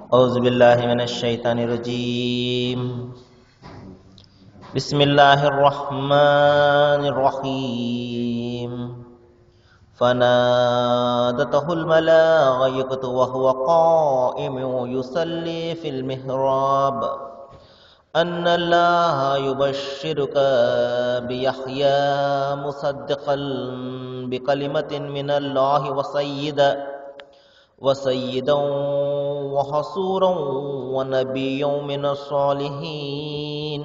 أعوذ بالله من الشيطان الرجيم. بسم الله الرحمن الرحيم. فنادته الملائكة وهو قائم يصلي في المحراب أن الله يبشرك بيحيى مصدقا بكلمة من الله وسيدا وحصورا ونبيا من الصالحين.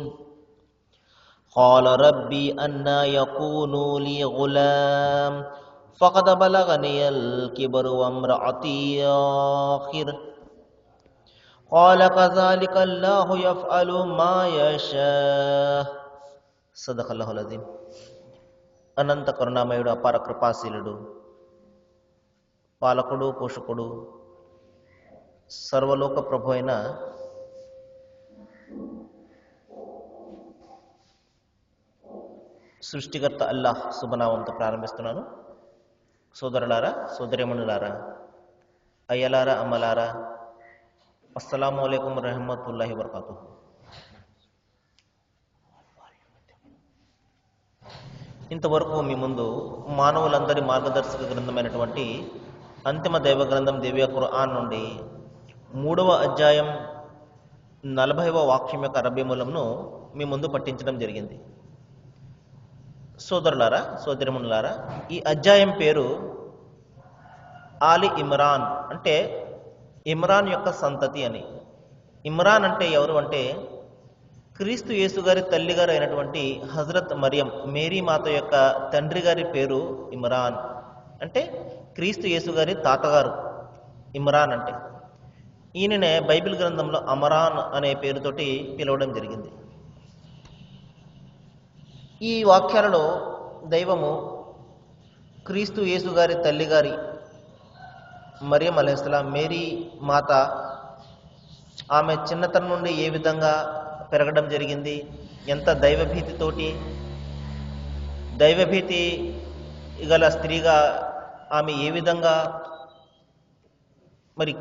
قال ربي أنى يكون لي غلام فقد بلغني الكبر وامرأتي آخر. قال كذلك الله يفعل ما يشاء. صدق الله العظيم. అనంత కరుణామయుడు, అపార కృపాశీలుడు, పాలకుడు, పోషకుడు, సర్వలోక ప్రభు అయిన సృష్టికర్త అల్లాహ్ శుభనామంతో ప్రారంభిస్తున్నాను. సోదరులారా, సోదరిమణులారా, అయ్యలారా, అమ్మలారా, అస్సలాము అలైకుం రహమతుల్లాహి వబరకాతుహు. ఇంతవరకు మీ ముందు మానవులందరి మార్గదర్శక గ్రంథమైనటువంటి అంతిమ దైవ గ్రంథం దివ్య ఖురాన్ నుండి 3వ అధ్యాయం 40వ వాక్యం యొక్క అరబ్బీ మూలంను మీ ముందు పట్టించడం జరిగింది. సోదరులారా, సోదరిమణులారా, ఈ అధ్యాయం పేరు ఆలి ఇమ్రాన్, అంటే ఇమ్రాన్ యొక్క సంతతి అని. ఇమ్రాన్ అంటే ఎవరు అంటే క్రీస్తు యేసు గారి తల్లి గారు అయినటువంటి హజరత్ మరియం, మేరీ మాత యొక్క తండ్రి గారి పేరు ఇమ్రాన్. అంటే క్రీస్తు యేసు గారి తాతగారు ఇమ్రాన్. అంటే ఈయననే బైబిల్ గ్రంథంలో అమరాన్ అనే పేరుతోటి పిలవడం జరిగింది. ఈ వాక్యాలలో దైవము క్రీస్తు యేసు గారి తల్లి గారి మరియం అలైహిస్సలాం, మేరీ మాత, ఆమె చిన్నతనం నుండి ఏ విధంగా పెరగడం జరిగింది, ఎంత దైవభీతి గల స్త్రీగా ఆమె ఏ విధంగా మరి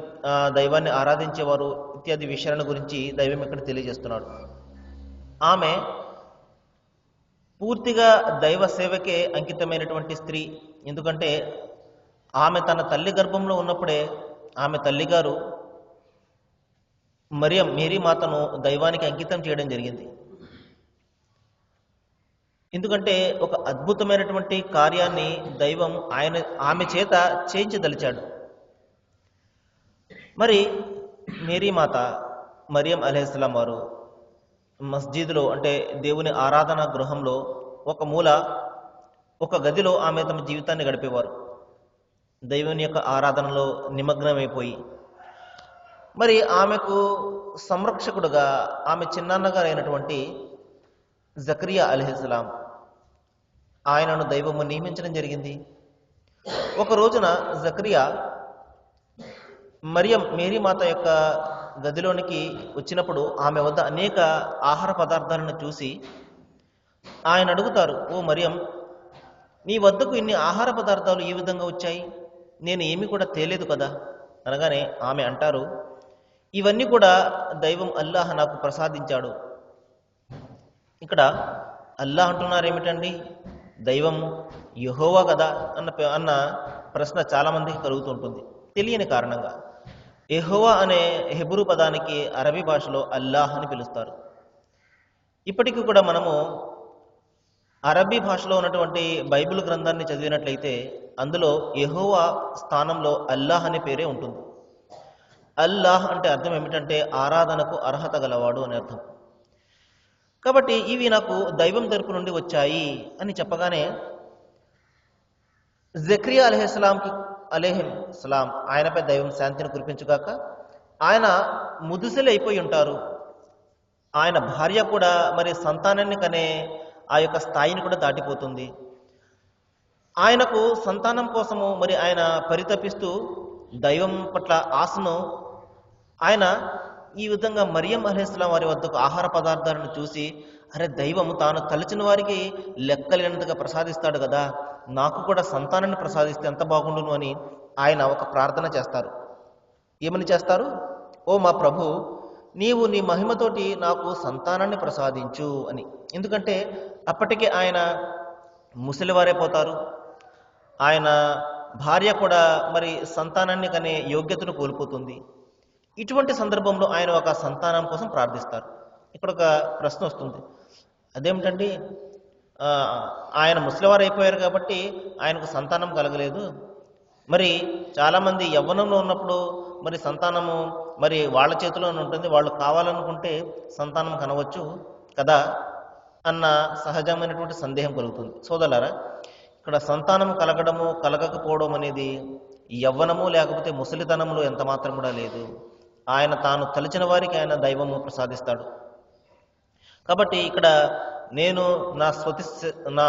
దైవాన్ని ఆరాధించేవారు ఇత్యాది విషయాల గురించి దైవం ఇక్కడ తెలియజేస్తున్నాడు. ఆమె పూర్తిగా దైవ సేవకే అంకితమైనటువంటి స్త్రీ. ఎందుకంటే ఆమె తన తల్లి గర్భంలో ఉన్నప్పుడే ఆమె తల్లిగారు మరియం, మేరీ మాతను దైవానికి అంకితం చేయడం జరిగింది. ఎందుకంటే ఒక అద్భుతమైనటువంటి కార్యాన్ని దైవం ఆమె చేత చేయించదలిచాడు. మరి మేరీ మాత, మరియం అలైహిస్సలాం వారు మస్జిద్లో, అంటే దేవుని ఆరాధన గృహంలో ఒక మూల, ఒక గదిలో ఆమె తమ జీవితాన్ని గడిపేవారు, దైవుని యొక్క ఆరాధనలో నిమగ్నమైపోయి. మరి ఆమెకు సంరక్షకుడుగా ఆమె చిన్నాన్నగారు అయినటువంటి జకరియా అలైహిస్సలాం, ఆయనను దైవము నియమించడం జరిగింది. ఒక రోజున జకరియా మరియం, మేరీ మాత యొక్క గదిలోనికి వచ్చినప్పుడు ఆమె వద్ద అనేక ఆహార పదార్థాలను చూసి ఆయన అడుగుతారు, ఓ మరియం, నీ వద్దకు ఇన్ని ఆహార పదార్థాలు ఏ విధంగా వచ్చాయి? నేను ఏమీ కూడా తేలేదు కదా అనగానే ఆమె అంటారు, ఇవన్నీ కూడా దైవం అల్లాహ్ నాకు ప్రసాదించాడు. ఇక్కడ అల్లాహ్ అంటున్నారు ఏమిటండి? దైవం యెహోవా కదా అన్న ప్రశ్న చాలామందికి కలుగుతుంటుంది తెలియని కారణంగా. యెహోవా అనే హెబ్రూ పదానికి అరబీ భాషలో అల్లాహ్ అని పిలుస్తారు. ఇప్పటికీ కూడా మనము అరబీ భాషలో ఉన్నటువంటి బైబిల్ గ్రంథాన్ని చదివినట్లయితే అందులో యెహోవా స్థానంలో అల్లాహ్ అనే పేరే ఉంటుంది. అల్లాహ్ అంటే అర్థం ఏమిటంటే ఆరాధనకు అర్హత గలవాడు అని అర్థం. కాబట్టి ఇవి నాకు దైవం తరపు నుండి వచ్చాయి అని చెప్పగానే జకరియా అలైహిస్సలాం, ఆయనపై దైవం శాంతిని కురిపించుగాక, ఆయన ముదుసలి అయిపోయి ఉంటారు. ఆయన భార్య కూడా మరి సంతానాన్ని కనే ఆ యొక్క స్థాయిని కూడా దాటిపోతుంది. ఆయనకు సంతానం కోసము మరి ఆయన పరితపిస్తూ దైవం పట్ల ఆశను ఆయన ఈ విధంగా మరియం అలైహిస్సలాం వారి వద్దకు ఆహార పదార్థాలను చూసి, అరే దైవము తాను తలచిన వారికి లెక్కలేనంతగా ప్రసాదిస్తాడు కదా, నాకు కూడా సంతానాన్ని ప్రసాదిస్తే ఎంత బాగుండును అని ఆయన ఒక ప్రార్థన చేస్తారు. ఏమని చేస్తారు? ఓ మా ప్రభు, నీవు నీ మహిమతోటి నాకు సంతానాన్ని ప్రసాదించు అని. ఎందుకంటే అప్పటికే ఆయన ముసలివారైపోతారు. ఆయన భార్య కూడా మరి సంతానాన్ని కనే యోగ్యతను కోల్పోతుంది. ఇటువంటి సందర్భంలో ఆయన ఒక సంతానం కోసం ప్రార్థిస్తారు. ఇక్కడ ఒక ప్రశ్న వస్తుంది, అదేమిటండి, ఆ, ఆయన ముసలివారు అయిపోయారు కాబట్టి ఆయనకు సంతానం కలగలేదు. మరి చాలామంది యవ్వనంలో ఉన్నప్పుడు మరి సంతానము మరి వాళ్ళ చేతిలోనే ఉంటుంది, వాళ్ళు కావాలనుకుంటే సంతానం కనవచ్చు కదా అన్న సహజమైనటువంటి సందేహం కలుగుతుంది. సోదరులారా, ఇక్కడ సంతానం కలగడము కలగకపోవడం అనేది యవ్వనము లేకపోతే ముసలితనంలో ఎంత మాత్రం కూడా లేదు. ఆయన తాను తలిచిన వారికి ఆయన దైవము ప్రసాదిస్తాడు. కాబట్టి ఇక్కడ నేను నా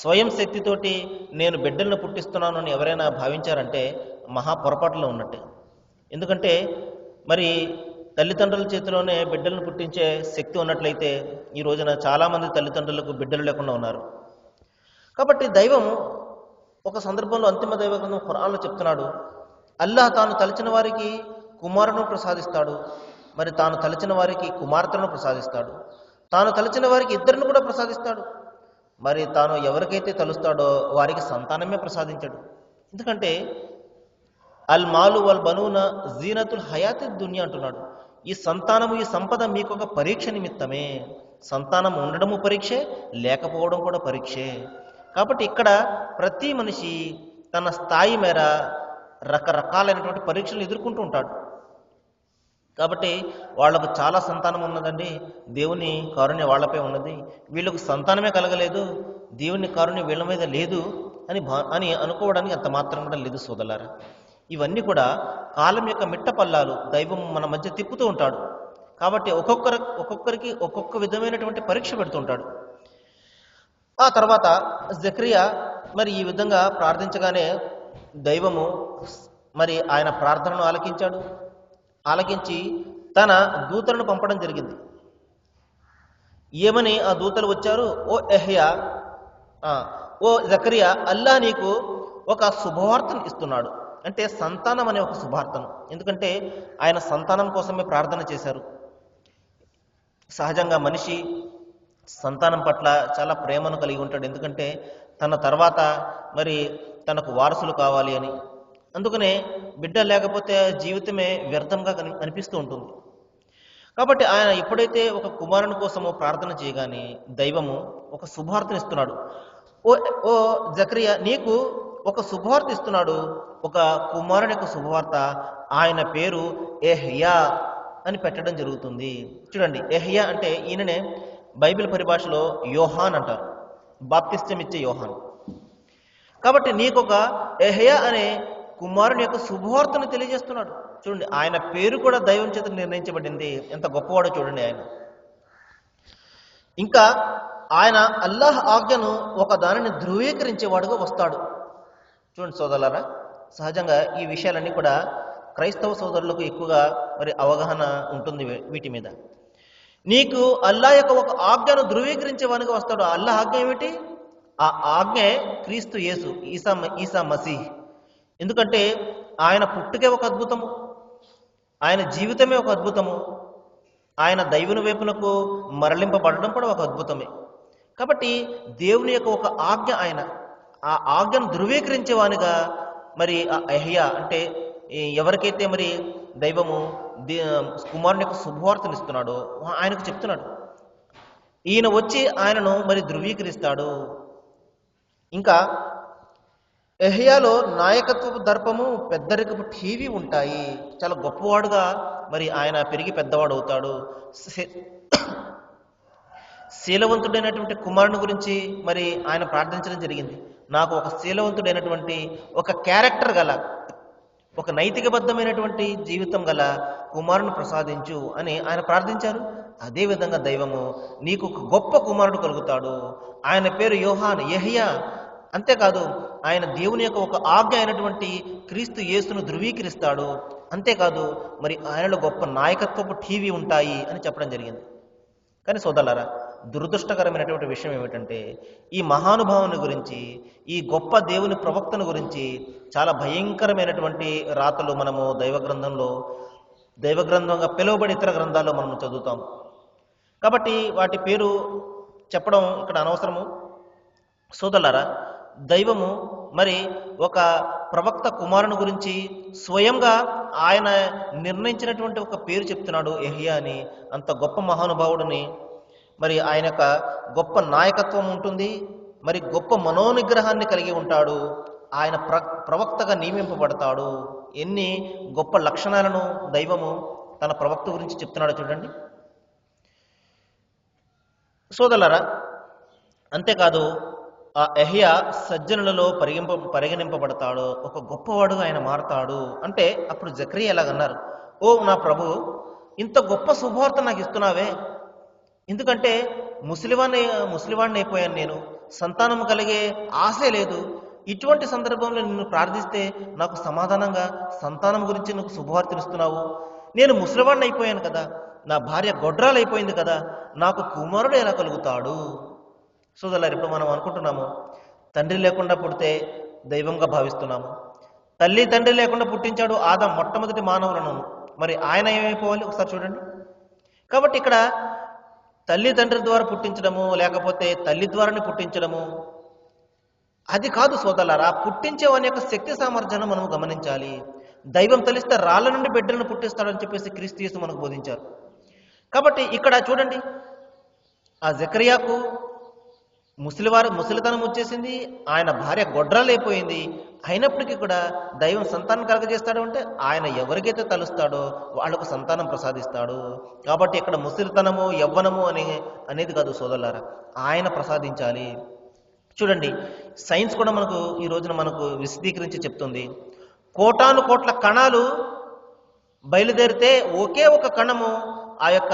స్వయం శక్తితోటి నేను బిడ్డలను పుట్టిస్తున్నాను అని ఎవరైనా భావించారంటే మహా పొరపాటులో ఉన్నట్టే. ఎందుకంటే మరి తల్లిదండ్రుల చేతిలోనే బిడ్డలను పుట్టించే శక్తి ఉన్నట్లయితే ఈ రోజున చాలామంది తల్లిదండ్రులకు బిడ్డలు లేకుండా ఉన్నారు. కాబట్టి దైవం ఒక సందర్భంలో అంతిమ దైవ గ్రంథం ఖురాన్లో చెప్తున్నాడు, అల్లాహ్ తాను తలచిన వారికి కుమారును ప్రసాదిస్తాడు, మరి తాను తలచిన వారికి కుమార్తెను ప్రసాదిస్తాడు, తాను తలచిన వారికి ఇద్దరిని కూడా ప్రసాదిస్తాడు, మరి తాను ఎవరికైతే తలుస్తాడో వారికి సంతానమే ప్రసాదించాడు. ఎందుకంటే అల్ మాలు వల్ బనూన జీనతుల్ హయాతి దునియా అంటున్నాడు. ఈ సంతానము, ఈ సంపద మీకు ఒక పరీక్ష నిమిత్తమే. సంతానం ఉండడము పరీక్షే, లేకపోవడం కూడా పరీక్షే. కాబట్టి ఇక్కడ ప్రతి మనిషి తన స్థాయి మేర రకరకాలైనటువంటి పరీక్షలు ఎదుర్కొంటూ ఉంటాడు. కాబట్టి వాళ్లకు చాలా సంతానం ఉన్నదండి, దేవుని కారుణ్యం వాళ్ళపై ఉన్నది, వీళ్ళకు సంతానమే కలగలేదు, దేవుని కారుణ్యం వీళ్ళ మీద లేదు అని అనుకోవడానికి అంత మాత్రం కూడా లేదు సోదరులారా. ఇవన్నీ కూడా కాలం యొక్క మిట్ట పల్లాలు దైవం మన మధ్య తిప్పుతూ ఉంటాడు. కాబట్టి ఒక్కొక్కరికి ఒక్కొక్క విధమైనటువంటి పరీక్ష పెడుతుంటాడు. ఆ తర్వాత జకరియా మరి ఈ విధంగా ప్రార్థించగానే దైవము మరి ఆయన ప్రార్థనను ఆలకించి తన దూతలను పంపడం జరిగింది. ఏమని ఆ దూతలు వచ్చారు, ఓ జకరియా, అల్లాహ్ నీకు ఒక శుభవార్తను ఇస్తున్నాడు. అంటే సంతానం అనే ఒక శుభార్తను. ఎందుకంటే ఆయన సంతానం కోసమే ప్రార్థన చేశారు. సహజంగా మనిషి సంతానం పట్ల చాలా ప్రేమను కలిగి ఉంటాడు. ఎందుకంటే తన తర్వాత మరి తనకు వారసులు కావాలి అని. అందుకనే బిడ్డ లేకపోతే జీవితమే వ్యర్థంగా అనిపిస్తూ ఉంటుంది. కాబట్టి ఆయన ఎప్పుడైతే ఒక కుమారుని కోసము ప్రార్థన చేయగానే దైవము ఒక శుభవార్తను ఇస్తున్నాడు. ఓ జకరియా, నీకు ఒక శుభవార్త ఇస్తున్నాడు, ఒక కుమారుని యొక్క శుభవార్త. ఆయన పేరు యెహ్యా అని పెట్టడం జరుగుతుంది. చూడండి, యెహ్యా అంటే ఈయననే బైబిల్ పరిభాషలో యోహాన్ అంటారు, బాప్తిస్తం ఇచ్చే యోహాన్. కాబట్టి నీకొక యెహ్యా అనే కుమారుని యొక్క శుభవార్తను తెలియజేస్తున్నాడు. చూడండి, ఆయన పేరు కూడా దైవం చేత నిర్ణయించబడింది. ఎంత గొప్పవాడో చూడండి ఆయన. ఇంకా ఆయన అల్లాహ్ ఆజ్ఞను ఒక దానిని ధృవీకరించేవాడుగా వస్తాడు. చూడండి సోదరులారా, సహజంగా ఈ విషయాలన్నీ కూడా క్రైస్తవ సోదరులకు ఎక్కువగా మరి అవగాహన ఉంటుంది వీటి మీద. నీకు అల్లాహ్ యొక్క ఒక ఆజ్ఞను ధృవీకరించేవానిగా వస్తాడు. అల్లాహ్ ఆజ్ఞ ఏమిటి? ఆ ఆజ్ఞే క్రీస్తు యేసు, ఈసా మసీహ్. ఎందుకంటే ఆయన పుట్టుకే ఒక అద్భుతము, ఆయన జీవితమే ఒక అద్భుతము, ఆయన దైవుని వైపునకు మరలింపబడడం కూడా ఒక అద్భుతమే. కాబట్టి దేవుని యొక్క ఒక ఆజ్ఞ, ఆయన ఆ ఆజ్ఞను ధృవీకరించేవానిగా మరి ఆ యెహ్యా అంటే ఎవరికైతే మరి దైవము కుమారుని యొక్క శుభవార్తను ఇస్తున్నాడో ఆయనకు చెప్తున్నాడు, ఈయన వచ్చి ఆయనను మరి ధృవీకరిస్తాడు. ఇంకా యెహ్యాలో నాయకత్వపు దర్పము, పెద్దరికపు ఠీవి ఉంటాయి. చాలా గొప్పవాడుగా మరి ఆయన పెరిగి పెద్దవాడు అవుతాడు. శీలవంతుడైనటువంటి కుమారుని గురించి మరి ఆయన ప్రార్థించడం జరిగింది. నాకు ఒక శీలవంతుడైనటువంటి, ఒక క్యారెక్టర్ గల, ఒక నైతికబద్ధమైనటువంటి జీవితం గల కుమారుని ప్రసాదించు అని ఆయన ప్రార్థించారు. అదేవిధంగా దైవము నీకు ఒక గొప్ప కుమారుడు కలుగుతాడు, ఆయన పేరు యెహ్యా. అంతేకాదు ఆయన దేవుని యొక్క ఒక ఆజ్ఞ అయినటువంటి క్రీస్తు యేసును ధృవీకరిస్తాడు. అంతేకాదు మరి ఆయనలో గొప్ప నాయకత్వపు ఠీవి ఉంటాయి అని చెప్పడం జరిగింది. కానీ సోదరులారా, దురదృష్టకరమైనటువంటి విషయం ఏమిటంటే ఈ మహానుభావుని గురించి, ఈ గొప్ప దేవుని ప్రవక్తను గురించి చాలా భయంకరమైనటువంటి రాతలు మనము దైవ గ్రంథంలో దైవ గ్రంథంగా పిలువబడి ఇతర గ్రంథాల్లో మనం చదువుతాం. కాబట్టి వాటి పేరు చెప్పడం ఇక్కడ అనవసరము. సోదరులారా, దైవము మరి ఒక ప్రవక్త కుమారుని గురించి స్వయంగా ఆయన నిర్ణయించినటువంటి ఒక పేరు చెప్తున్నాడు, యెహ్యా అని. అంత గొప్ప మహానుభావుడిని, మరి ఆయన యొక్క గొప్ప నాయకత్వం ఉంటుంది, మరి గొప్ప మనోనిగ్రహాన్ని కలిగి ఉంటాడు. ఆయన ప్రవక్తగా నియమింపబడతాడు. ఎన్ని గొప్ప లక్షణాలను దైవము తన ప్రవక్త గురించి చెప్తున్నాడో చూడండి సోదరులారా. అంతేకాదు, ఆ యెహ్యా సజ్జనులలో పరిగణింపబడతాడు, ఒక గొప్పవాడుగా ఆయన మారతాడు. అంటే అప్పుడు జకరియా ఎలాగన్నారు, ఓ నా ప్రభు, ఇంత గొప్ప శుభవార్త నాకు ఇస్తున్నావే, ఎందుకంటే ముసలివాడిని అయిపోయాను, నేను సంతానం కలిగే ఆశే లేదు. ఇటువంటి సందర్భంలో నిన్ను ప్రార్థిస్తే నాకు సమాధానంగా సంతానం గురించి నువ్వు శుభవార్తలు ఇస్తున్నావు. నేను ముసలివాడిని అయిపోయాను కదా, నా భార్య గొడ్రాలు అయిపోయింది కదా, నాకు కుమారుడు ఎలా కలుగుతాడు? సోదరులారు, ఇప్పుడు మనం అనుకుంటున్నాము తండ్రి లేకుండా పుడితే దైవంగా భావిస్తున్నాము. తల్లి తండ్రి లేకుండా పుట్టించాడు ఆదాం, మొట్టమొదటి మానవులను. మరి ఆయన ఏమైపోవాలి ఒకసారి చూడండి. కాబట్టి ఇక్కడ తల్లి తండ్రి ద్వారా పుట్టించడము, లేకపోతే తల్లి ద్వారానే పుట్టించడము అది కాదు సోదరులారా. పుట్టించేవాని యొక్క శక్తి సామర్థ్యాన్ని మనం గమనించాలి. దైవం తలిస్తే రాళ్ళ నుండి బిడ్డలను పుట్టిస్తాడని చెప్పేసి క్రీస్తు యేసు మనకు బోధించారు. కాబట్టి ఇక్కడ చూడండి, ఆ జకరియాకు ముసలితనం వచ్చేసింది, ఆయన భార్య గొడ్రాలైపోయింది. అయినప్పటికీ కూడా దైవం సంతానం కలగజేస్తాడు అంటే ఆయన ఎవరికైతే తలుస్తాడో వాళ్ళకు సంతానం ప్రసాదిస్తాడు. కాబట్టి ఇక్కడ ముసలితనము యవ్వనము అనేది కాదు సోదరులారా, ఆయన ప్రసాదించాలి. చూడండి, సైన్స్ కూడా మనకు ఈ రోజున మనకు విశదీకరించి చెప్తుంది. కోటాను కోట్ల కణాలు బయలుదేరితే ఒకే ఒక కణము ఆ యొక్క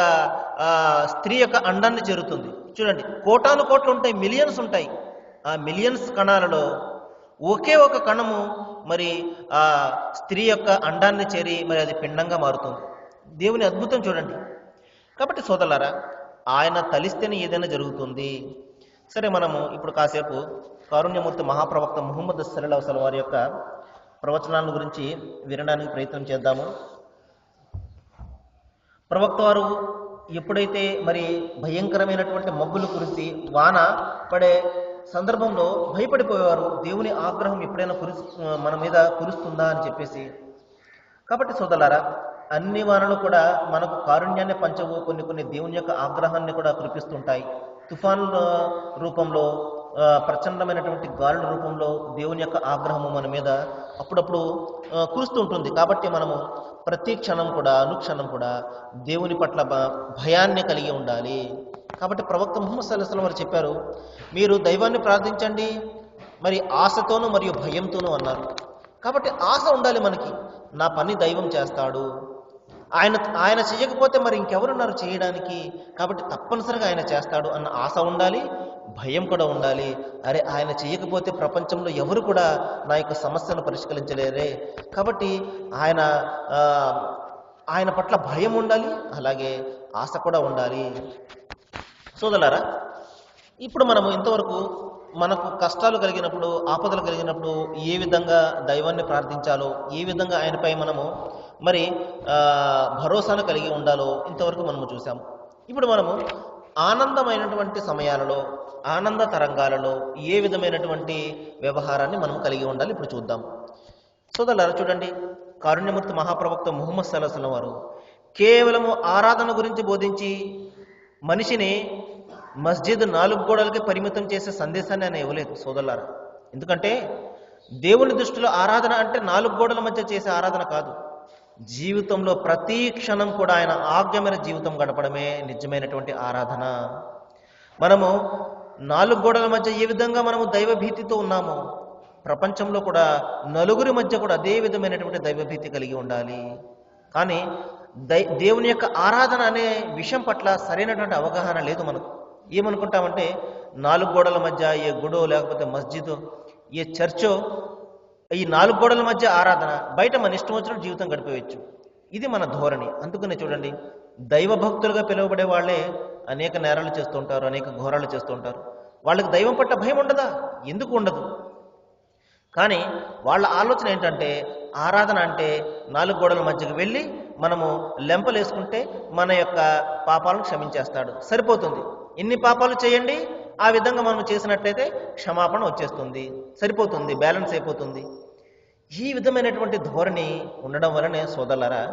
స్త్రీ యొక్క అండాన్ని చేరుతుంది. చూడండి, కోటాను కోట్లు ఉంటాయి, మిలియన్స్ ఉంటాయి. ఆ మిలియన్స్ కణాలలో ఒకే ఒక కణము మరి ఆ స్త్రీ యొక్క అండాన్ని చేరి మరి అది పిండంగా మారుతుంది. దేవుని అద్భుతం చూడండి. కాబట్టి సోదరులారా, ఆయన తలిస్తేనే ఏదైనా జరుగుతుంది. సరే, మనము ఇప్పుడు కాసేపు కారుణ్యమూర్తి మహాప్రవక్త ముహమ్మద్ సల్లల్లాహు అలైహి వసల్లం వారి యొక్క ప్రవచనాల గురించి వినడానికి ప్రయత్నం చేద్దాము. ప్రవక్త వారు ఎప్పుడైతే మరి భయంకరమైనటువంటి మబ్బులు కురిసి వాన పడే సందర్భంలో భయపడిపోయేవారు, దేవుని ఆగ్రహం ఎప్పుడైనా మన మీద కురుస్తుందా అని చెప్పేసి. కాబట్టి సోదరులారా, అన్ని వానలు కూడా మనకు కారుణ్యాన్ని పంచవు, కొన్ని దేవుని యొక్క ఆగ్రహాన్ని కూడా కురిపిస్తుంటాయి. తుఫానుల రూపంలో, ప్రచండమైనటువంటి గాలుల రూపంలో దేవుని యొక్క ఆగ్రహము మన మీద అప్పుడప్పుడు కురుస్తుంటుంది. కాబట్టి మనము ప్రతి క్షణం కూడా, అనుక్షణం కూడా దేవుని పట్ల భయాన్ని కలిగి ఉండాలి. కాబట్టి ప్రవక్త ముహమ్మద్ సల్లల్లాహు అలైహి వసల్లం వారు చెప్పారు, మీరు దైవాన్ని ప్రార్థించండి మరి ఆశతోనూ మరియు భయంతోనూ అన్నారు. కాబట్టి ఆశ ఉండాలి మనకి, నా పని దైవం చేస్తాడు, ఆయన చేయకపోతే మరి ఇంకెవరున్నారు చేయడానికి, కాబట్టి తప్పనిసరిగా ఆయన చేస్తాడు అన్న ఆశ ఉండాలి, భయం కూడా ఉండాలి. అరే, ఆయన చేయకపోతే ప్రపంచంలో ఎవరు కూడా నా యొక్క సమస్యను పరిష్కరించలేరే. కాబట్టి ఆయన పట్ల భయం ఉండాలి, అలాగే ఆశ కూడా ఉండాలి. సోదరులారా, ఇప్పుడు మనము ఇంతవరకు మనకు కష్టాలు కలిగినప్పుడు, ఆపదలు కలిగినప్పుడు ఏ విధంగా దైవాన్ని ప్రార్థించాలో, ఏ విధంగా ఆయనపై మనము మరి భరోసాను కలిగి ఉండాలో ఇంతవరకు మనము చూసాము. ఇప్పుడు మనము ఆనందమైనటువంటి సమయాలలో, ఆనంద తరంగాలలో ఏ విధమైనటువంటి వ్యవహారాన్ని మనం కలిగి ఉండాలి ఇప్పుడు చూద్దాం. సోదరులారా, చూడండి, కారుణ్యమూర్తి మహాప్రవక్త ముహమ్మద్ సల్లల్లాహు అలైహి వసల్లం వారు కేవలము ఆరాధన గురించి బోధించి మనిషిని మస్జిద్ 4 గోడలకి పరిమితం చేసే సందేశాన్ని ఆయన ఇవ్వలేదు సోదరులారా. ఎందుకంటే దేవుని దృష్టిలో ఆరాధన అంటే 4 గోడల మధ్య చేసే ఆరాధన కాదు. జీవితంలో ప్రతి క్షణం కూడా ఆయన ఆజ్ఞమైన జీవితం గడపడమే నిజమైనటువంటి ఆరాధన. మనము 4 గోడల మధ్య ఏ విధంగా మనము దైవభీతితో ఉన్నామో, ప్రపంచంలో కూడా నలుగురి మధ్య కూడా అదే విధమైనటువంటి దైవభీతి కలిగి ఉండాలి. కానీ దేవుని యొక్క ఆరాధన అనే విషయం పట్ల సరైనటువంటి అవగాహన లేదు మనకు. ఏమనుకుంటామంటే 4 గోడల మధ్య ఏ గుడో లేకపోతే మస్జిదో ఏ చర్చో, ఈ 4 గోడల మధ్య ఆరాధన, బయట మన ఇష్టం వచ్చినట్టు జీవితం గడిపేయచ్చు. ఇది మన ధోరణి. అందుకనే చూడండి, దైవ భక్తులుగా పిలువబడే వాళ్ళే అనేక నేరాలు చేస్తూ ఉంటారు, అనేక ఘోరాలు చేస్తూ ఉంటారు. వాళ్ళకి దైవం పట్ల భయం ఉండదా? ఎందుకు ఉండదు? కానీ వాళ్ళ ఆలోచన ఏంటంటే ఆరాధన అంటే నాలుగు గోడల మధ్యకి వెళ్ళి మనము లెంపలేసుకుంటే మన యొక్క పాపాలను క్షమించేస్తాడు, సరిపోతుంది. ఇన్ని పాపాలు చేయండి, ఆ విధంగా మనం చేసినట్లయితే క్షమాపణ వచ్చేస్తుంది, సరిపోతుంది, బ్యాలెన్స్ అయిపోతుంది. ఈ విధమైనటువంటి ధోరణి ఉండడం వలనే సోదరులారా,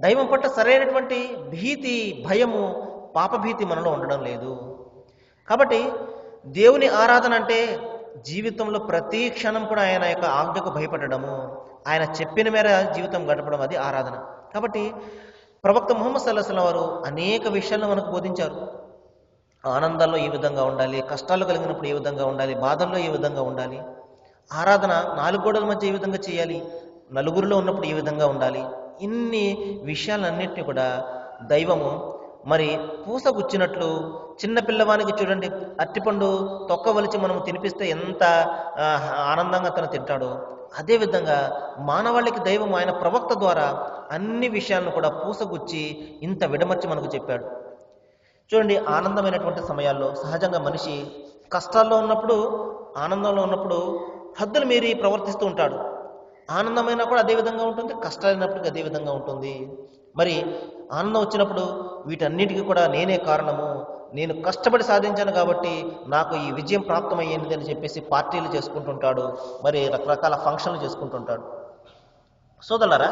దైవం పట్ల సరైనటువంటి భీతి, భయము, పాపభీతి మనలో ఉండడం లేదు. కాబట్టి దేవుని ఆరాధన అంటే జీవితంలో ప్రతి క్షణం కూడా ఆయన యొక్క ఆజ్ఞకు భయపడము, ఆయన చెప్పిన మేర జీవితం గడపడం, అది ఆరాధన. కాబట్టి ప్రవక్త ముహమ్మద్ సల్లల్లాహు అలైహి వసల్లం వారు అనేక విషయాలను మనకు బోధించారు. ఆనందాల్లో ఏ విధంగా ఉండాలి, కష్టాలు కలిగినప్పుడు ఏ విధంగా ఉండాలి, బాధల్లో ఏ విధంగా ఉండాలి, ఆరాధన నాలుగు గోడల మధ్య ఏ విధంగా చేయాలి, నలుగురిలో ఉన్నప్పుడు ఏ విధంగా ఉండాలి, ఇన్ని విషయాలన్నింటినీ కూడా దైవము మరి పూసగుచ్చినట్లు, చిన్న పిల్లవానికి చూడండి, అట్టిపండు తొక్క వలిచి మనం తినిపిస్తే ఎంత ఆనందంగా తను తింటాడో, అదేవిధంగా మానవాళికి దైవం ఆయన ప్రవక్త ద్వారా అన్ని విషయాలను కూడా పూసగుచ్చి ఇంత విడమర్చి మనకు చెప్పాడు. చూడండి, ఆనందమైనటువంటి సమయాల్లో సహజంగా మనిషి కష్టాల్లో ఉన్నప్పుడు, ఆనందంలో ఉన్నప్పుడు హద్దులు మీరి ప్రవర్తిస్తూ ఉంటాడు. ఆనందమైనా కూడా అదే విధంగా ఉంటుంది, కష్టాలైనప్పటికీ అదే విధంగా ఉంటుంది. మరి ఆనందం వచ్చినప్పుడు వీటన్నిటికీ కూడా నేనే కారణము, నేను కష్టపడి సాధించాను కాబట్టి నాకు ఈ విజయం ప్రాప్తమయ్యింది అని చెప్పేసి పార్టీలు చేసుకుంటుంటాడు, మరి రకరకాల ఫంక్షన్లు చేసుకుంటుంటాడు. సోదరులారా,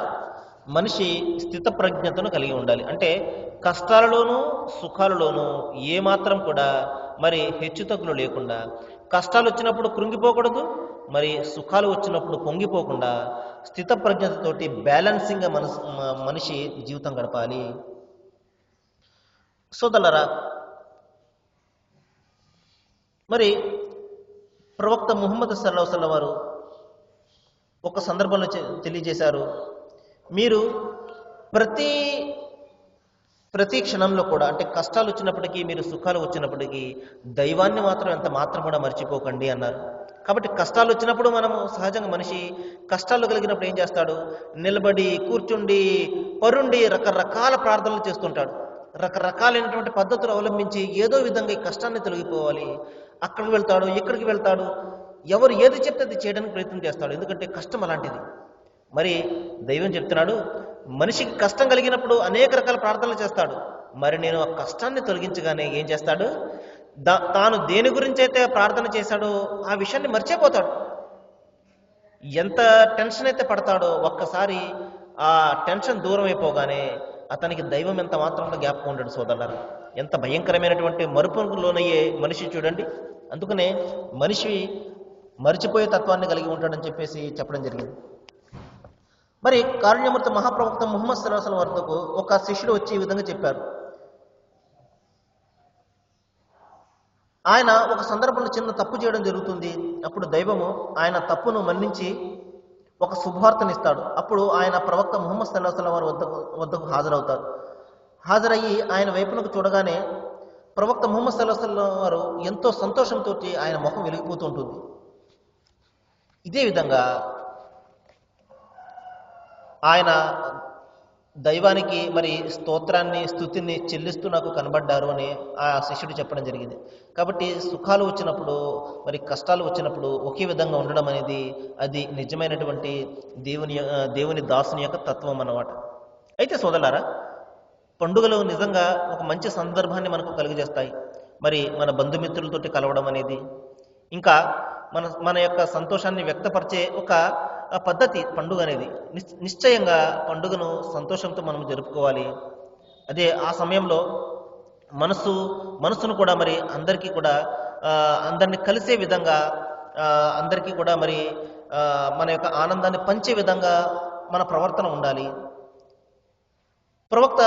మనిషి స్థితప్రజ్ఞతను కలిగి ఉండాలి. అంటే కష్టాలలోనూ సుఖాలలోనూ ఏమాత్రం కూడా మరి హెచ్చుతగ్గులు లేకుండా, కష్టాలు వచ్చినప్పుడు కృంగిపోకూడదు, మరి సుఖాలు వచ్చినప్పుడు పొంగిపోకుండా స్థితప్రజ్ఞతతోటి బ్యాలెన్సింగ్గా మనిషి జీవితం గడపాలి. సోదరులారా, మరి ప్రవక్త ముహమ్మద్ సల్లల్లాహు అలైహి వసల్లం వారు ఒక సందర్భంలో తెలియజేశారు, మీరు ప్రతి క్షణంలో కూడా, అంటే కష్టాలు వచ్చినప్పటికీ, మీరు సుఖాలు వచ్చినప్పటికీ దైవాన్ని మాత్రం ఎంత మాత్రం కూడా మర్చిపోకండి అన్నారు. కాబట్టి కష్టాలు వచ్చినప్పుడు మనము సహజంగా మనిషి కష్టాలు కలిగినప్పుడు ఏం చేస్తాడు, నిలబడి, కూర్చుండి, పరుండి రకరకాల ప్రార్థనలు చేస్తుంటాడు. రకరకాలైనటువంటి పద్ధతులు అవలంబించి ఏదో విధంగా ఈ కష్టాన్ని తొలగిపోవాలి, అక్కడికి వెళ్తాడు, ఇక్కడికి వెళ్తాడు, ఎవరు ఏది చెప్తే అది చేయడానికి ప్రయత్నం చేస్తాడు, ఎందుకంటే కష్టం అలాంటిది. మరి దైవం చెప్తున్నాడు, మనిషికి కష్టం కలిగినప్పుడు అనేక రకాల ప్రార్థనలు చేస్తాడు. మరి నేను ఆ కష్టాన్ని తొలగించగానే ఏం చేస్తాడు, తాను దేని గురించి అయితే ప్రార్థన చేశాడో ఆ విషయాన్ని మర్చిపోతాడు. ఎంత టెన్షన్ అయితే పడతాడో ఒక్కసారి ఆ టెన్షన్ దూరం అయిపోగానే అతనికి దైవం ఎంత మాత్రం కూడా జ్ఞాపకం ఉండడు. సోదరులారా, ఎంత భయంకరమైనటువంటి మరుపుకు లోనయ్యే మనిషి చూడండి. అందుకనే మనిషి మరిచిపోయే తత్వాన్ని కలిగి ఉంటాడని చెప్పేసి చెప్పడం జరిగింది. మరి కారుణ్యమూర్తి మహాప్రవక్త ముహమ్మద్ సల్లల్లాహు అలైహి వసల్లం వద్దకు ఒక శిష్యుడు వచ్చి ఈ విధంగా చెప్పారు. ఆయన ఒక సందర్భంలో చిన్న తప్పు చేయడం జరుగుతుంది. అప్పుడు దైవము ఆయన తప్పును మన్నించి ఒక శుభవార్తనిస్తాడు. అప్పుడు ఆయన ప్రవక్త ముహమ్మద్ సల్లల్లాహు అలైహి వసల్లం వారి వద్దకు హాజరవుతారు. హాజరయ్యి ఆయన వైపునకు చూడగానే ప్రవక్త ముహమ్మద్ సల్లల్లాహు అలైహి వసల్లం వారు ఎంతో సంతోషంతో ఆయన ముఖం వెలిగిపోతూ ఉంటుంది. ఇదే విధంగా ఆయన దైవానికి మరి స్తోత్రాన్ని, స్తుతిని చెల్లిస్తూ నాకు కనబడ్డారు అని ఆ శిష్యుడు చెప్పడం జరిగింది. కాబట్టి సుఖాలు వచ్చినప్పుడు, మరి కష్టాలు వచ్చినప్పుడు ఒకే విధంగా ఉండడం అనేది అది నిజమైనటువంటి దేవుని దాసుని యొక్క తత్వం అన్నమాట. అయితే సోదరులారా, పండుగలు నిజంగా ఒక మంచి సందర్భాన్ని మనకు కలుగజేస్తాయి. మరి మన బంధుమిత్రులతోటి కలవడం అనేది, ఇంకా మన యొక్క సంతోషాన్ని వ్యక్తపరిచే ఒక పద్ధతి పండుగ అనేది. నిశ్చయంగా పండుగను సంతోషంతో మనం జరుపుకోవాలి. అదే ఆ సమయంలో మనసును కూడా మరి అందరికీ కూడా అందరినీ కలిసే విధంగా, అందరికీ కూడా మరి మన యొక్క ఆనందాన్ని పంచే విధంగా మన ప్రవర్తన ఉండాలి. ప్రవక్త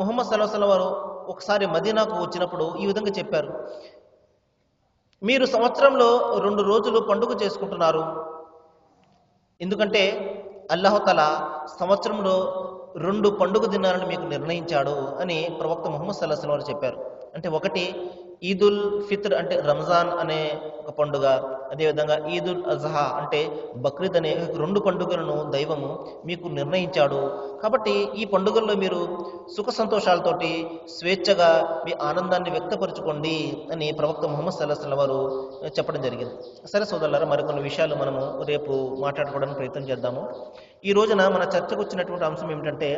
ముహమ్మద్ సల్లల్లాహు అలైహి వసల్లం వారు ఒకసారి మదీనాకు వచ్చినప్పుడు ఈ విధంగా చెప్పారు, మీరు సంవత్సరంలో 2 రోజులు పండుగ చేసుకుంటున్నారు, ఎందుకంటే అల్లాహుతాలా సంవత్సరంలో 2 పండుగ దినాలను మీకు నిర్ణయించాడు అని ప్రవక్త ముహమ్మద్ సల్లల్లాహు అలైహి వసల్లం వారు చెప్పారు. అంటే ఒకటి ఈదుల్ ఫిత్ర్ అంటే రంజాన్ అనే ఒక పండుగ, అదేవిధంగా ఈదుల్ అజహా అంటే బక్రీద్ అనే 2 పండుగలను దైవము మీకు నిర్ణయించాడు. కాబట్టి ఈ పండుగల్లో మీరు సుఖ సంతోషాలతోటి స్వేచ్ఛగా మీ ఆనందాన్ని వ్యక్తపరచుకోండి అని ప్రవక్త ముహమ్మద్ సల్లల్లాహు అలైహి వసల్లం వారు చెప్పడం జరిగింది. సరే సోదరులారా, మరికొన్ని విషయాలు మనము రేపు మాట్లాడుకోవడానికి ప్రయత్నం చేద్దాము. ఈ రోజున మన చర్చకు వచ్చినటువంటి అంశం ఏమిటంటే,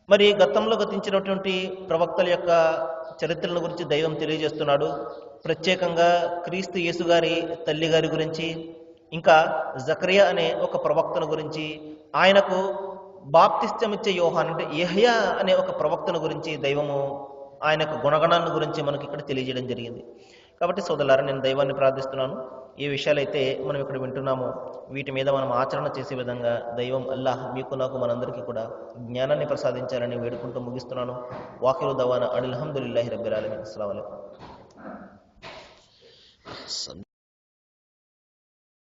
మరి గతంలో గతించినటువంటి ప్రవక్తల యొక్క చరిత్రల గురించి దైవం తెలియజేస్తున్నాడు. ప్రత్యేకంగా క్రీస్తు యేసు గారి తల్లి గారి గురించి, ఇంకా జకరియా అనే ఒక ప్రవక్తను గురించి, ఆయనకు బాప్తిస్తం ఇచ్చే యోహాన్ అంటే యెహ్యా అనే ఒక ప్రవక్తను గురించి దైవము ఆయన యొక్క గుణగణాలను గురించి మనకి ఇక్కడ తెలియజేయడం జరిగింది. కాబట్టి సోదరులారా, నేను దైవాన్ని ప్రార్థిస్తున్నాను, ఏ విషయాలైతే మనం ఇక్కడ వింటున్నామో వీటి మీద మనం ఆచరణ చేసే విధంగా దైవం అల్లాహ్ మీకు నాకు మనందరికీ కూడా జ్ఞానాన్ని ప్రసాదించాలని వేడుకుంటూ ముగిస్తున్నాను. వాఖిరు దవానా అనిల్ హమ్దులిల్లాహి రబ్బిల్ ఆలమీన్. అస్సలాము అలైకుం.